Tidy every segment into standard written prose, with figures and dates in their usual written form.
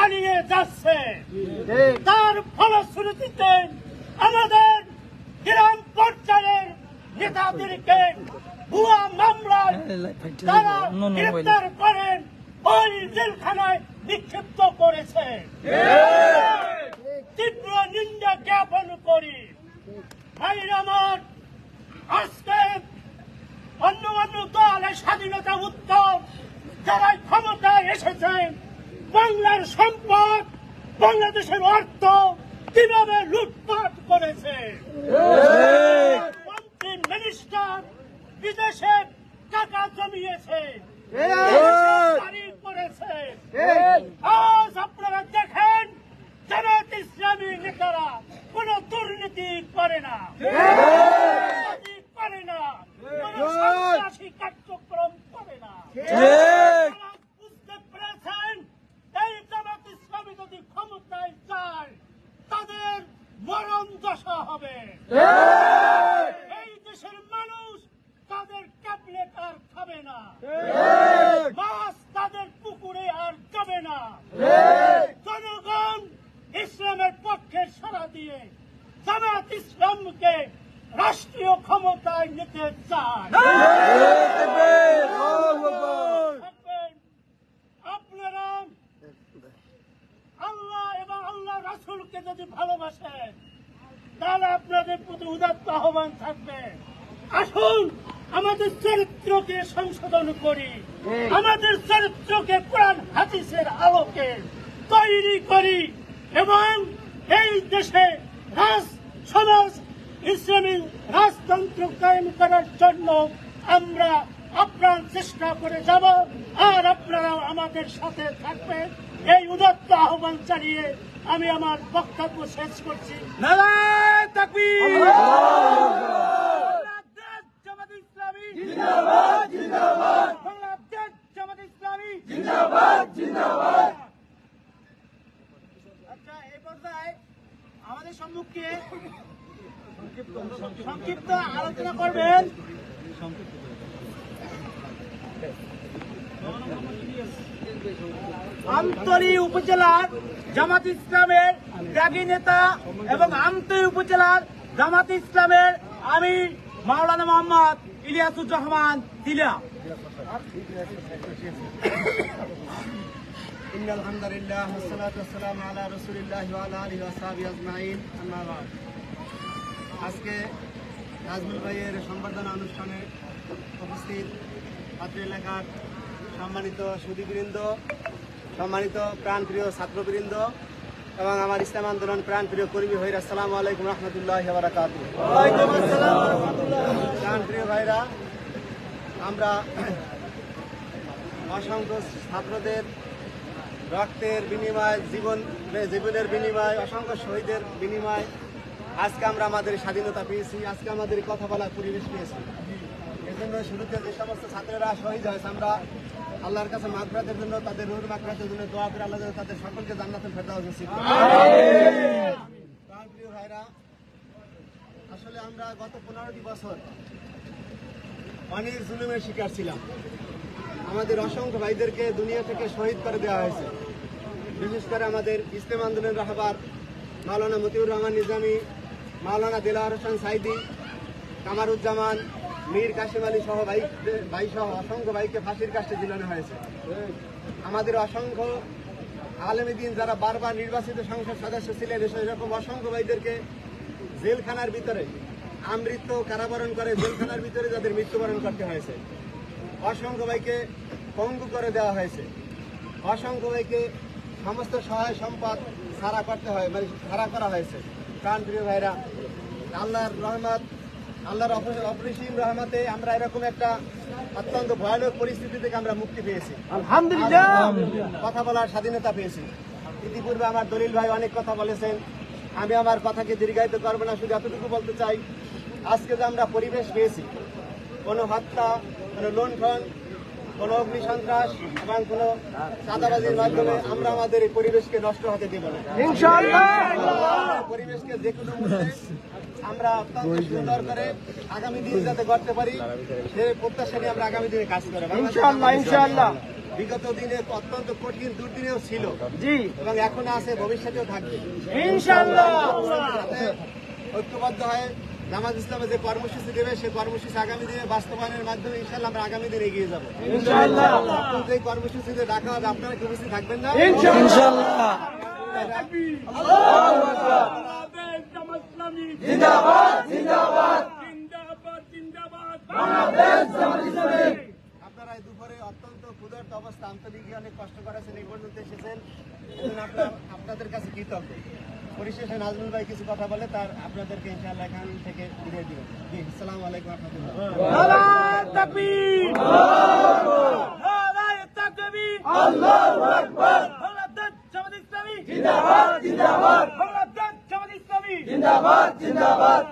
চালিয়ে যাচ্ছে। তার ফলশ্রুতিতে আমাদের গ্রাম পর্যায়ের নেতাদেরকে ভুয়া মামলায় তারা গ্রেপ্তার করেন, ওই জেলখানায় নিক্ষিপ্ত করেছে। তীব্র নিন্দা জ্ঞাপন করি। ভাইরা আমার, আজকে অন্য অন্য দলের স্বাধীনতা উত্তর যারা ক্ষমতায় এসেছেন, বাংলার সম্পদ, বাংলাদেশের অর্থ কিভাবে লুটপাট করেছে। মন্ত্রী মিনিস্টার বিদেশে টাকা জমিয়েছে, বাড়ি করেছে। আজ আপনারা দেখেন জামায়াত ইসলামী নেতারা কোন দুর্নীতি করে না, করে না, কোন সন্ত্রাসী কার্যক্রম করে না। বুঝতে পেরেছেন এই জামায়াত ইসলামী যদি ক্ষমতায় যায় তাদের মরণ দশা হবে। এই দেশের মানুষ তাদের ট্যাবলেট আর খাবে না, মাছ তাদের পুকুরে আর যাবে না। জনগণ ইসলামের পক্ষে সাড়া দিয়ে জামায়াত ইসলামকে রাষ্ট্রীয় ক্ষমতায় নিতে চায়। আপনারা আল্লাহ এবং আল্লাহ রাসূলকে যদি ভালোবাসেন তাহলে আপনাদের প্রতি উদাত্ত আহ্বান থাকবে। আসুন আমাদের চরিত্রকে সংশোধন করি, আমাদের চরিত্রকে কোরআন হাদিসের আলোকে তৈরি করি এবং এই দেশে সমাজ ইসলামী রাজতন্ত্র কায়েম করার জন্য আমরা আপ্রাণ চেষ্টা করে যাব, আর আপনারাও আমাদের সাথে থাকবেন। এই উদাত্ত আহ্বান চালিয়ে আমি আমার বক্তব্য শেষ করছি। নারায়ে তাকবীর, জামাত ইসলামী জিন্দাবাদ, জিন্দাবাদ, বাংলাদেশ জামাত ইসলামী জিন্দাবাদ, জিন্দাবাদ। আচ্ছা, এই পর্যায়ে আমাদের সম্মুখে সংক্ষিপ্ত আলোচনা করবেন আমতলী উপজেলার জামাত ইসলামের ত্যাগী নেতা এবং আমতলী উপজেলার জামাত ইসলামের আমির মাওলানা মোহাম্মদ ইলিয়াসুজ্জামান তিলা। ইন্নাল হামদুলিল্লাহ ওয়াসসালাতু ওয়াসসালামু আলা রাসূলিল্লাহ ওয়া আলা আলিহি ওয়া সাহবিহি আজমাইন, আম্মা বা'দ। আজকে নাজমুল ভাইয়ের সংবর্ধনা অনুষ্ঠানে উপস্থিত ছাত্র এলাকার সম্মানিত সুধীবৃন্দ, সম্মানিত প্রাণপ্রিয় ছাত্রবৃন্দ এবং আমার ইসলাম আন্দোলন প্রাণপ্রিয় কর্মী ভাইরা, আসসালামু আলাইকুম রহমতুল্লাহি ওয়া বারাকাতুহু। ওয়ালাইকুম আসসালাম ওয়া রাহমাতুল্লাহ। প্রাণপ্রিয় ভাইরা, আমরা অসংখ্য ছাত্রদের রক্তের বিনিময়, জীবনের বিনিময়, অসংখ্য শহীদের বিনিময় আজকে আমরা আমাদের স্বাধীনতা পেয়েছি, আজকে আমাদের কথা বলার পরিবেশ পেয়েছি। এজন্য শুরুতে যে সমস্ত ছাত্ররা শহীদ হয়েছে, আমরা আল্লাহর কাছে মাগফিরাতের জন্য, তাদের রুহ মাগফিরাতের জন্য দোয়া করে আল্লাহ তাদের সকলকে জান্নাতুল ফেরদাউস নসিব করুন। প্রিয় ভাইরা, আসলে আমরা গত 15টি বছর অনেক জুলুমের শিকার ছিলাম। আমাদের অসংখ্য ভাইদেরকে দুনিয়া থেকে শহীদ করে দেওয়া হয়েছে। বিশেষ করে আমাদের ইসলাম আন্দোলন রাহবার মাওলানা মতিউর রহমান নিজামী, মাওলানা দেলাওয়ার হোসেন সাইদি, কামারুজ্জামান, মীর কাসিম আলী সহ ভাই সহ অসংখ্য ভাইকে ফাঁসির কাস্টে ঝুলানো হয়েছে। আমাদের অসংখ্য আলেম দ্বীন যারা বারবার নির্বাচিত সংসদ সদস্য ছিলেন, এরকম অসংখ্য ভাইদেরকে জেলখানার ভিতরে আমৃত্যু কারাবরণ করে জেলখানার ভিতরে যাদের মৃত্যুবরণ করতে হয়েছে। অসংখ্য ভাইকে পঙ্গু করে দেওয়া হয়েছে। অসংখ্য ভাইকে সমস্ত সহায় সম্পদ ছাড়া করতে হয়, মানে ছাড়া করা হয়েছে। প্রাণপ্রিয় ভাইরা, আল্লাহর রহমত, আল্লাহর অপরিসীম রহমতে আমরা এরকম একটা অত্যন্ত ভয়ানক পরিস্থিতি থেকে আমরা মুক্তি পেয়েছি, আলহামদুলিল্লাহ। কথা বলার স্বাধীনতা পেয়েছি। ইতিপূর্বে আমার দলিল ভাই অনেক কথা বলেছেন, আমি আমার কথাকে দীর্ঘায়িত করবো না, শুধু এতটুকু বলতে চাই, আজকে যে আমরা পরিবেশ পেয়েছি, কোনো হত্যা, কোনো লুণ্ঠন, কোনো অগ্নিসন্ত্রাস এবং কোনো চাঁদাবাজির মাধ্যমে আমরা আমাদের এই পরিবেশকে নষ্ট হতে দেব না, ইনশাআল্লাহ। পরিবেশকে যে কোনো মূল্যে আমরা অত্যন্ত সুন্দর করে আগামী দিন যাতে করতে পারি, সেই প্রত্যাশা নিয়ে আমরা আগামী দিনে কাজ করব, ইনশাআল্লাহ, ইনশাআল্লাহ। বিগত দিনে অত্যন্ত কঠিন দুর্দিনেও ছিল জি এবং এখন আছে, ভবিষ্যতেও থাকবে। ইনশাআল্লাহ সাথে ঐক্যবদ্ধ হয়ে জামাত ইসলামে যে কর্মসূচি দেবে সেই কর্মসূচি আগামী দিনে বাস্তবায়নের মাধ্যমে ইনশাআল্লাহ আমরা আগামী দিনে এগিয়ে যাবো। ইনশাআল্লাহ এখন যে কর্মসূচিতে ডাকা হবে আপনারা কি উপস্থিত থাকবেন না? ইনশাআল্লাহ জিন্দাবাদ জিন্দাবাদ জিন্দাবাদ জিন্দাবাদ বাংলাদেশ জামাত ইসলামী। আপনারা এই দুপুরে অত্যন্ত ক্ষুধার্ত অবস্থা, আন্তরিক অনেক কষ্ট করেছেন, এই পর্যন্ত এসেছেন, আপনাদের কাছে কৃতজ্ঞ। পরিশেষে নাজমুল ভাই কিছু কথা বলে তার আপনাদেরকে ইনশাআল্লাহ এখান থেকে বিদায় দিবেন। জি, আসসালামু আলাইকুম ওয়া রাহমাতুল্লাহ। নারায়ে তাকবীর নারায়ে তাকবীর আল্লাহু আকবার। বাংলাদেশ জামাত ইসলামী জিন্দাবাদ জিন্দাবাদ। বাংলাদেশ জামাত ইসলামী জিন্দাবাদ জিন্দাবাদ।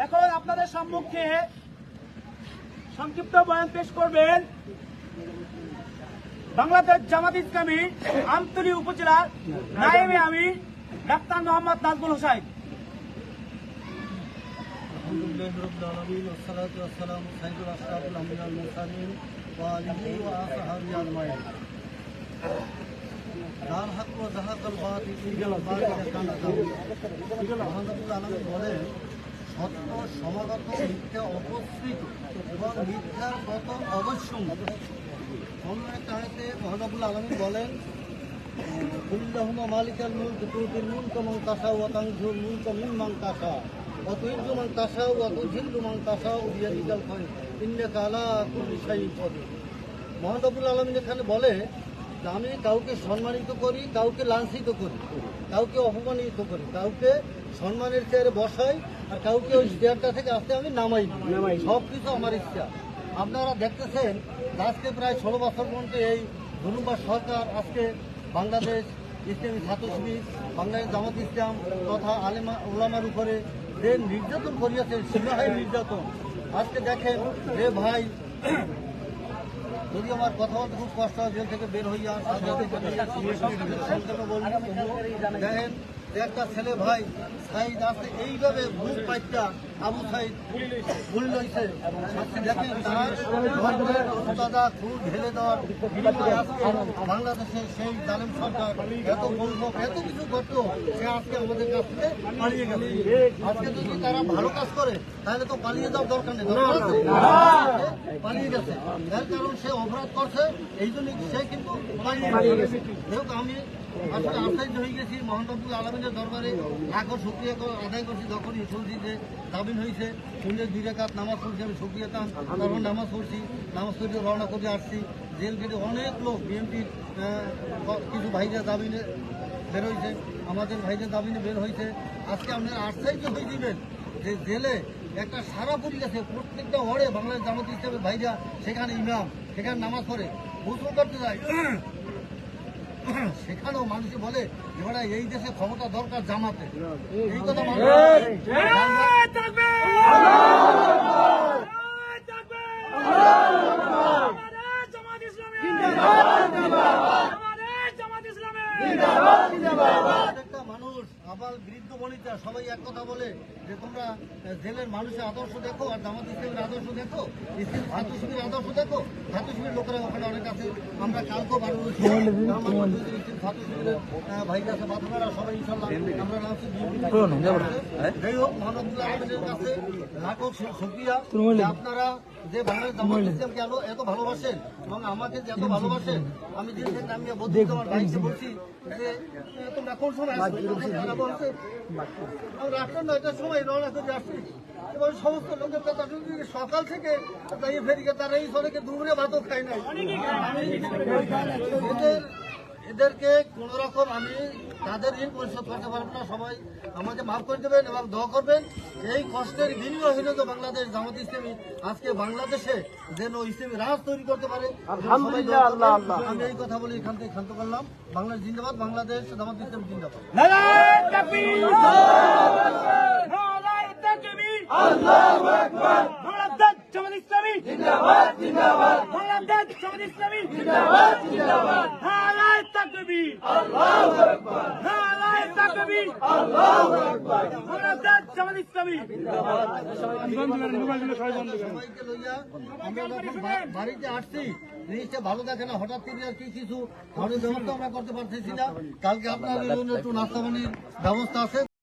এখন আপনাদের সম্মুখে সংক্ষিপ্ত বয়ান পেশ করবেন বাংলাদেশ জামাত ইসলামী আমতলী উপজেলার নায়েবে আমির ডাক্তার মোহাম্মদ নাজমুল হোসাইন। আলহামদুলিল্লাহ রাব্বিল আলামিন ওয়াসসালাতু ওয়াসসালামু সাইয়্যিদুল আশরাফুল আম্বিয়াল মুরসালিন ওয়া আলিহি ওয়া আসহাবিহি আজমাইন। যার হক ওয়া যাহাকাল বাতিল ইল্লাল বাতিল কানা যাহুল। রাব্বুল আলামিন বলেন, সত্য সমাগত, মিথ্যা অপসৃত এবং মিথ্যার পতন অবশ্যম্ভাবী। অন্য একটা আয়াতে রাব্বুল আলামিন বলেন, কুল্লাহুমা মালিকাল মুলক তুতিল মুলকা মান তাশা ওয়া তানজুল মুলকা মিম্মান তাশা ওয়া তুইজ্জু মান তাশা ওয়া তুযিল্লু মান তাশা বিয়াদিকাল খায়র ইন্নাকা আলা কুল্লি শাইইন কাদির। মহান রব্বুল আলামিন এখানে বলে যে আমি কাউকে সম্মানিত করি, কাউকে লাঞ্ছিত করি, কাউকে অপমানিত করি, কাউকে সম্মানের চেয়ারে বসাই, আর কাউকে ওই চেয়ারটা থেকে আসতে আমি নামাই। সব কিছু আমার ইচ্ছা। আপনারা দেখতেছেন আজকে প্রায় 16 বছর পর্যন্ত এই ধন্যবাদ সরকার আজকে বাংলাদেশ ইসলামী ছাত্র শিবির, বাংলাদেশ জামাত ইসলাম তথা আলেমা ওলামার উপরে যে নির্যাতন করিয়াছে, সীমাহীন নির্যাতন। আজকে দেখেন রে ভাই, যদি আমার কথা বলতে খুব কষ্ট হয়, জেল থেকে বের হইয়া দেখেন একটা ছেলে ভাই সাইদ আছে এইভাবে বুক পাইটা আবু সাইদ ভুল লইছে। আজকে দেখেন তার দাদা খুব ঢেলে দেওয়ার বিনিময়ে আজকে বাংলাদেশে সেই জালেম সরকার এত বৈভব এত কিছু করতো, সে আজকে আমাদের কাছ থেকে পালিয়ে গেল। আজকে যদি তারা ভালো কাজ করে তাহলে তো পালিয়ে যাওয়ার দরকার নেই, দরকার আছে? পালিয়ে গেছে, তার কারণ সে অপরাধ করছে, এই জন্য সে কিন্তু পালিয়ে গেছে। দেখুন আমি আসলে আশ্চর্য হয়ে গেছি, মহান রব্বুল আলামিনের দরবারে লাখো শুকরিয়া আদায় করছি। যখনই শুনছি যে জামিন হয়েছে, শুনলে 2 রাকাত নামাজ পড়ছি, আমি শুকরিয়া তান, তারপর নামাজ পড়ছি, নামাজ পড়তে রওনা করে আসছি। জেল গেটে অনেক লোক, বিএনপির কিছু ভাইরা জামিনে বের হয়েছে, আমাদের ভাইদের জামিনে বের হয়েছে। আজকে আপনারা আশ্চর্য হয়ে দিবেন যে জেলে একটা সারা পড়ে গেছে, প্রত্যেকটা ওয়ার্ডে বাংলাদেশ জামাত ইসলামের ভাইরা সেখানে ইমাম, সেখানে নামাজ পড়ে, গোসল করতে যায়। সেখানেও মানুষে বলে যে ওরা এই দেশে ক্ষমতা দরকার জামাতে, এই কথা মানুষ মানুষ আবার বৃদ্ধ বনিতা সবাই এক কথা বলে যে তোমরা জেলের মানুষের আদর্শ দেখো আর জামাত ইসলামের আদর্শ দেখো, ইসলাম ছাত্র শিবিরের আদর্শ দেখো। ছাত্র শিবিরের লোকেরা ওখানে অনেক আছে, আমরা কালকেও বারো ছাত্র শিবিরের ভাইরা আছে, বাধুরা সবাই ইনশাল্লাহ আমরা নামছি। যাই হোক, মহানবুল্লাহ আলমের কাছে লাখো শুকরিয়া যে আপনারা যে বাংলাদেশ জামাত ইসলামকে এত ভালোবাসেন এবং আমাকে যে এত ভালোবাসেন। আমি দিন থেকে আমি বলছি আমার ভাইকে বলছি যে তোমরা কোন সময় আসবে, তারা বলছে আমরা 8-9টার সময় রওনা করে আসছি। এবং সমস্ত লোকের কথা সকাল থেকে দাঁড়িয়ে ফেরিকে তারা এই সড়কে দুপুরে ভাতও খায় নাই। এদেরকে কোন রকম আমি তাদের ঋণ পরিশোধ করতে পারবো না। সবাই আমাকে মাফ করে দেবেন এবং দোয়া করবেন। এই কষ্টের বিনিময় হইল যে বাংলাদেশ জামাত ইসলামী আজকে বাংলাদেশে যেন ইসলামী রাজ তৈরি করতে পারে। আমি এই কথা বলে এখান থেকে ক্ষান্ত করলাম। বাংলাদেশ জিন্দাবাদ, বাংলাদেশ জামাত ইসলামী জিন্দাবাদ। আল্লাহু আকবার। বাংলাদেশ জামাত ইসলামী জিন্দাবাদ জিন্দাবাদ। বাংলাদেশ জামাত ইসলামী জিন্দাবাদ জিন্দাবাদ। নারায়ে তাকবীর, আল্লাহু আকবার। নারায়ে তাকবীর। ইসলামী বাংলাদেশ জামাত ইসলামী সবাইকে লইয়া আমরা যখন বাড়িতে আসছি জিনিসটা ভালো দেখে না, হঠাৎ করে আর কি কিছু খাওয়ানোর ব্যবস্থা আমরা করতে পারতেছি না। কালকে আপনাদের জন্য একটু নাস্তা পানির ব্যবস্থা আছে।